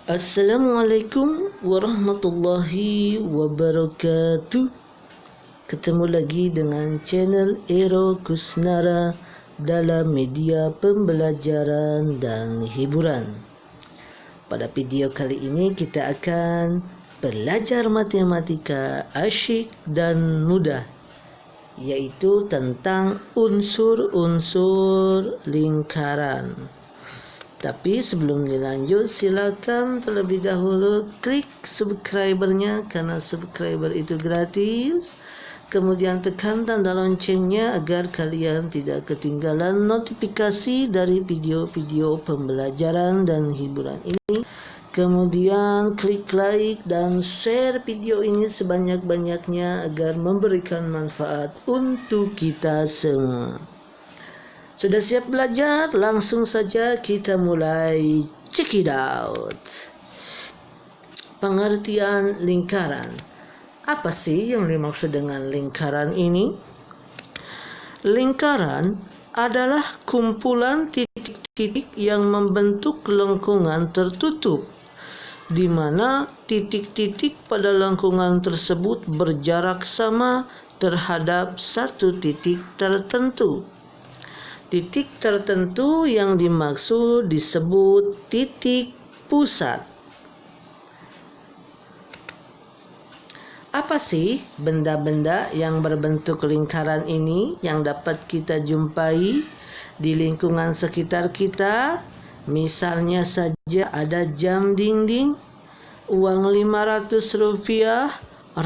Assalamualaikum warahmatullahi wabarakatuh. Ketemu lagi dengan channel Ero Kusnara dalam media pembelajaran dan hiburan. Pada video kali ini kita akan belajar matematika asyik dan mudah, yaitu tentang unsur-unsur lingkaran. Tapi sebelum dilanjut, silakan terlebih dahulu klik subscribernya karena subscriber itu gratis. Kemudian tekan tanda loncengnya agar kalian tidak ketinggalan notifikasi dari video-video pembelajaran dan hiburan ini. Kemudian klik like dan share video ini sebanyak-banyaknya agar memberikan manfaat untuk kita semua. Sudah siap belajar? Langsung saja kita mulai. Check it out. Pengertian lingkaran. Apa sih yang dimaksud dengan lingkaran ini? Lingkaran adalah kumpulan titik-titik yang membentuk lengkungan tertutup, di mana titik-titik pada lengkungan tersebut berjarak sama terhadap satu titik tertentu. Titik tertentu yang dimaksud disebut titik pusat. Apa sih benda-benda yang berbentuk lingkaran ini yang dapat kita jumpai di lingkungan sekitar kita? Misalnya saja ada jam dinding, uang Rp500,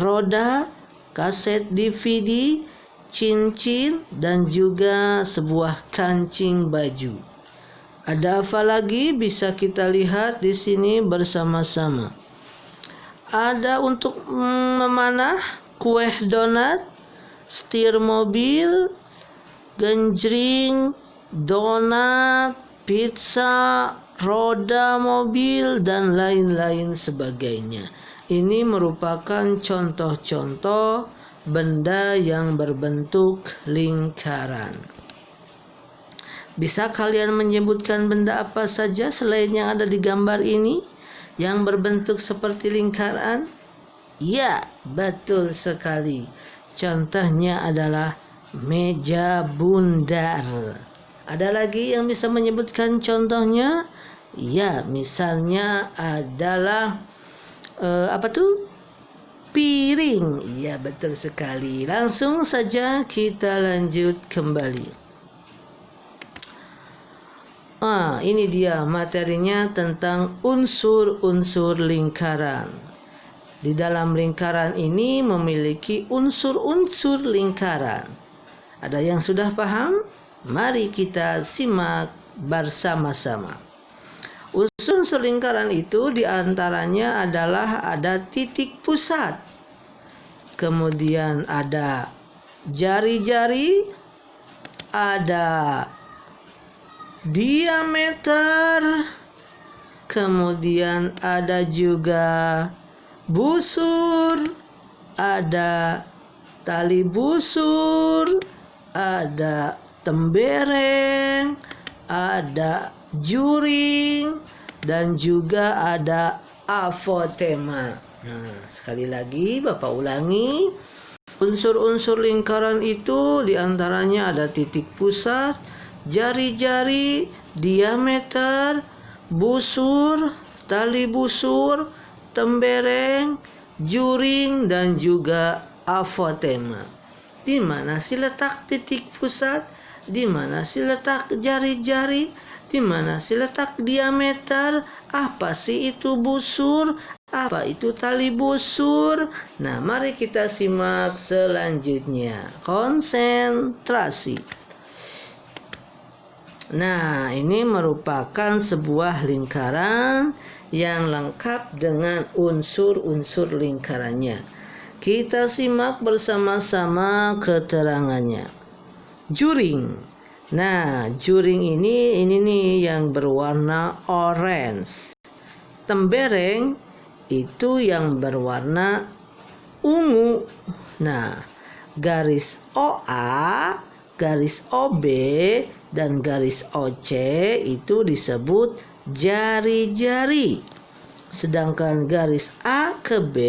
roda, kaset DVD, cincin, dan juga sebuah kancing baju. Ada apa lagi bisa kita lihat di sini bersama-sama? Ada untuk memanah, kue donat, setir mobil, genjring, donat, pizza, roda mobil, dan lain-lain sebagainya. Ini merupakan contoh-contoh benda yang berbentuk lingkaran. Bisa kalian menyebutkan benda apa saja selain yang ada di gambar ini yang berbentuk seperti lingkaran? Ya, betul sekali. Contohnya adalah meja bundar. Ada lagi yang bisa menyebutkan contohnya? Ya, misalnya adalah piring. Ya, betul sekali. Langsung saja kita lanjut kembali. Ini dia materinya tentang unsur-unsur lingkaran. Di dalam lingkaran ini memiliki unsur-unsur lingkaran. Ada yang sudah paham? Mari kita simak bersama-sama. Unsur lingkaran itu diantaranya adalah ada titik pusat, kemudian ada jari-jari, ada diameter, kemudian ada juga busur, ada tali busur, ada tembereng, ada juring, dan juga ada apotema. Sekali lagi Bapak ulangi. Unsur-unsur lingkaran itu diantaranya ada titik pusat, jari-jari, diameter, busur, tali busur, tembereng, juring, dan juga apotema. Di mana sih letak titik pusat? Di mana sih letak jari-jari? Di mana sih letak diameter? Apa sih itu busur? Apa itu tali busur? Nah, mari kita simak selanjutnya. Konsentrasi. Nah, ini merupakan sebuah lingkaran yang lengkap dengan unsur-unsur lingkarannya. Kita simak bersama-sama keterangannya. Juring. Nah, juring ini nih yang berwarna orange. Tembereng itu yang berwarna ungu. Nah, garis OA, garis OB, dan garis OC itu disebut jari-jari. Sedangkan garis A ke B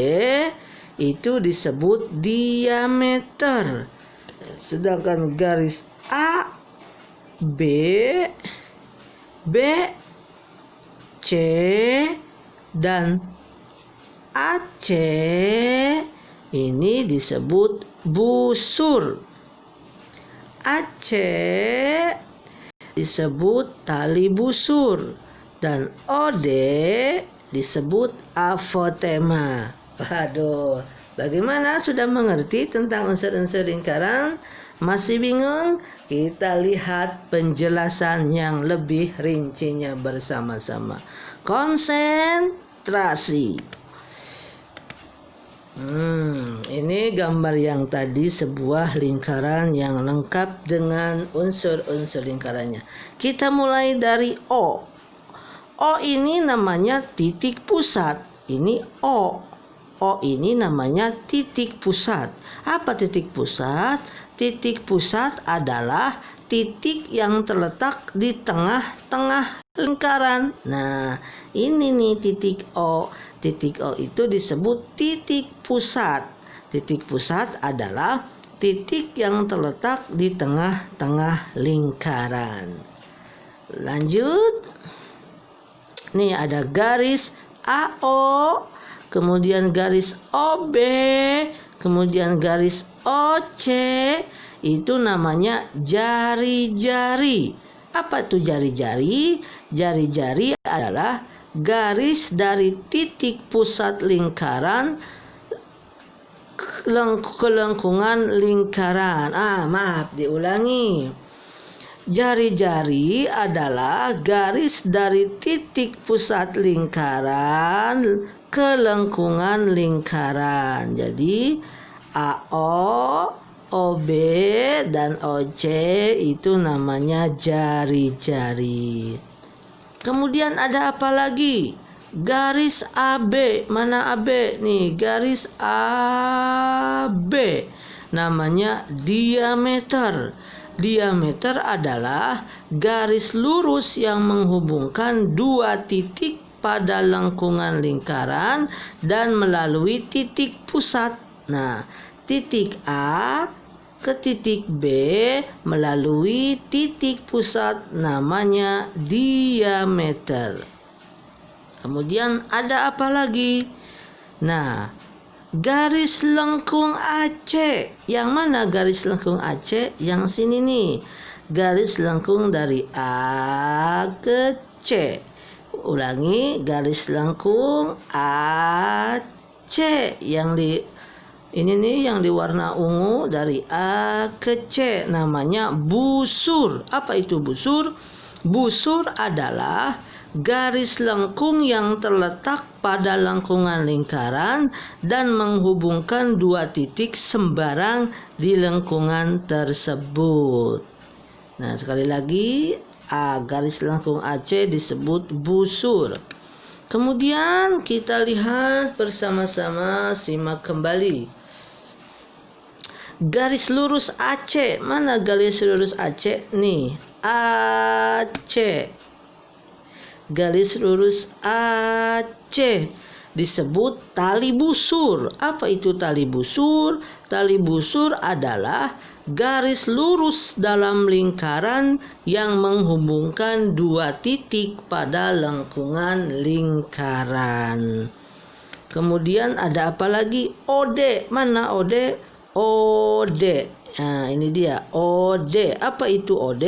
itu disebut diameter. Sedangkan garis A, B, B, C, dan AC ini disebut busur. AC disebut tali busur dan OD disebut apotema. Waduh, bagaimana, sudah mengerti tentang unsur-unsur lingkaran? Masih bingung? Kita lihat penjelasan yang lebih rincinya bersama-sama. Konsentrasi. Ini gambar yang tadi, sebuah lingkaran yang lengkap dengan unsur-unsur lingkarannya. Kita mulai dari O. O ini namanya titik pusat. Ini O. O ini namanya titik pusat. Apa titik pusat? Titik pusat adalah titik yang terletak di tengah-tengah lingkaran. Nah, ini nih titik O. Titik O itu disebut titik pusat. Titik pusat adalah titik yang terletak di tengah-tengah lingkaran. Lanjut. Nih ada garis AO, kemudian garis OB, kemudian garis OC. Itu namanya jari-jari. Apa itu jari-jari? Jari-jari adalah garis dari titik pusat lingkaran ke lengkungan lingkaran. Diulangi. Jari-jari adalah garis dari titik pusat lingkaran ke lengkungan lingkaran. Jadi AO, OB, dan OC itu namanya jari-jari. Kemudian ada apa lagi? Garis AB. Mana AB? Nih, garis AB. Namanya diameter. Diameter adalah garis lurus yang menghubungkan dua titik pada lengkungan lingkaran dan melalui titik pusat. Nah, titik A ke titik B melalui titik pusat namanya diameter. Kemudian ada apa lagi? Nah, garis lengkung AC. Yang mana garis lengkung AC? Yang sini nih. Garis lengkung dari A ke C. Ulangi, garis lengkung AC yang ini nih yang diwarna ungu dari A ke C, namanya busur. Apa itu busur? Busur adalah garis lengkung yang terletak pada lengkungan lingkaran dan menghubungkan dua titik sembarang di lengkungan tersebut. Nah, sekali lagi, garis lengkung AC disebut busur. Kemudian kita lihat bersama-sama, simak kembali. Garis lurus AC. Mana garis lurus AC? Nih, AC. Garis lurus AC disebut tali busur. Apa itu tali busur? Tali busur adalah garis lurus dalam lingkaran yang menghubungkan dua titik pada lengkungan lingkaran. Kemudian ada apa lagi? OD. Mana OD? OD. Nah, ini dia OD. Apa itu OD?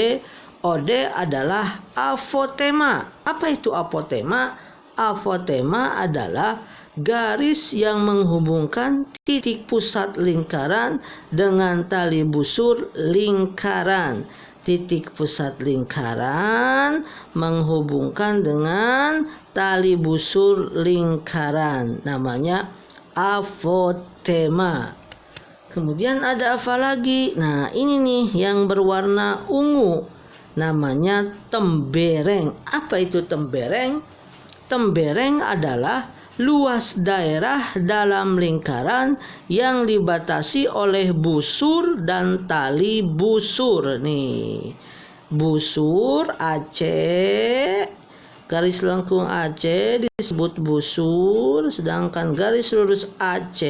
OD adalah apotema. Apa itu apotema? Apotema adalah garis yang menghubungkan titik pusat lingkaran dengan tali busur lingkaran. Titik pusat lingkaran menghubungkan dengan tali busur lingkaran. Namanya apotema. Kemudian ada apa lagi? Nah, ini nih yang berwarna ungu. Namanya tembereng. Apa itu tembereng? Tembereng adalah luas daerah dalam lingkaran yang dibatasi oleh busur dan tali busur. Nih, busur AC, Garis lengkung AC disebut busur, sedangkan garis lurus AC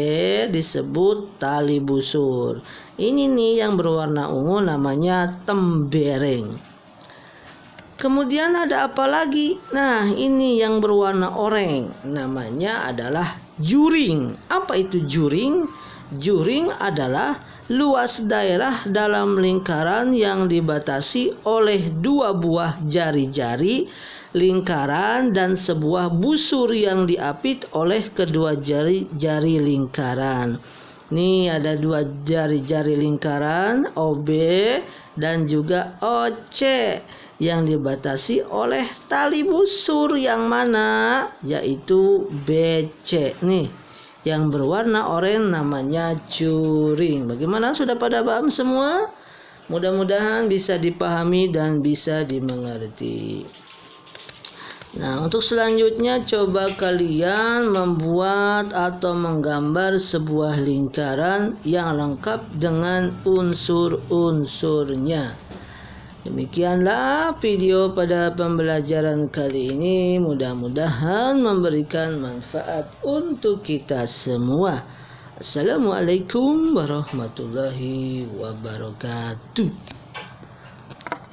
disebut tali busur. Ini nih yang berwarna ungu namanya tembereng. Kemudian ada apa lagi? Nah, ini yang berwarna oranye namanya adalah juring. Apa itu juring? Juring adalah luas daerah dalam lingkaran yang dibatasi oleh dua buah jari-jari lingkaran dan sebuah busur yang diapit oleh kedua jari-jari lingkaran. Nih ada dua jari-jari lingkaran OB dan juga OC yang dibatasi oleh tali busur yang mana? Yaitu BC. Nih yang berwarna oranye namanya juring. Bagaimana, sudah pada paham semua? Mudah-mudahan bisa dipahami dan bisa dimengerti. Nah, untuk selanjutnya coba kalian membuat atau menggambar sebuah lingkaran yang lengkap dengan unsur-unsurnya. Demikianlah video pada pembelajaran kali ini. Mudah-mudahan memberikan manfaat untuk kita semua. Assalamualaikum warahmatullahi wabarakatuh.